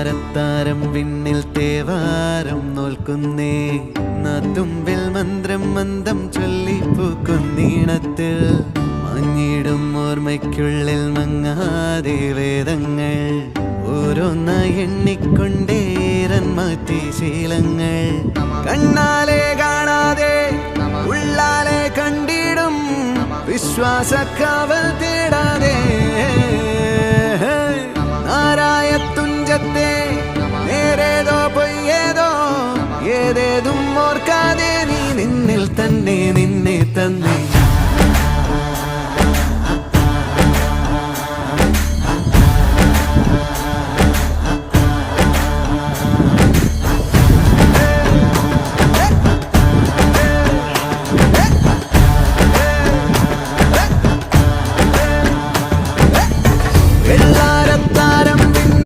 താരത്താരം വിണ്ണിൽ തേവാരം നോൽക്കുന്നേ തുമ്പിൽ മന്ത്രം മന്ദം ചൊല്ലിപ്പൂക്കുന്നീണത്തിൽ മഞ്ഞിടും ഓർമ്മയ്ക്കുള്ളിൽ മങ്ങാതെ വേദങ്ങൾ ഓരോന്നായി എണ്ണിക്കൊണ്ടേരൻ മാറ്റി ശീലങ്ങൾ കണ്ണാലെ കാണാതെ ഉള്ളാലെ കണ്ടിടും വിശ്വാസക്കാവൽ തേടാതെ നാരായ തുഞ്ചത്തെ നേരേതോ പൊയ്യേതോ ഏതേതും ഓർക്കാതെ നീ നിന്നിൽ തന്നെ നിന്നെ തന്നെ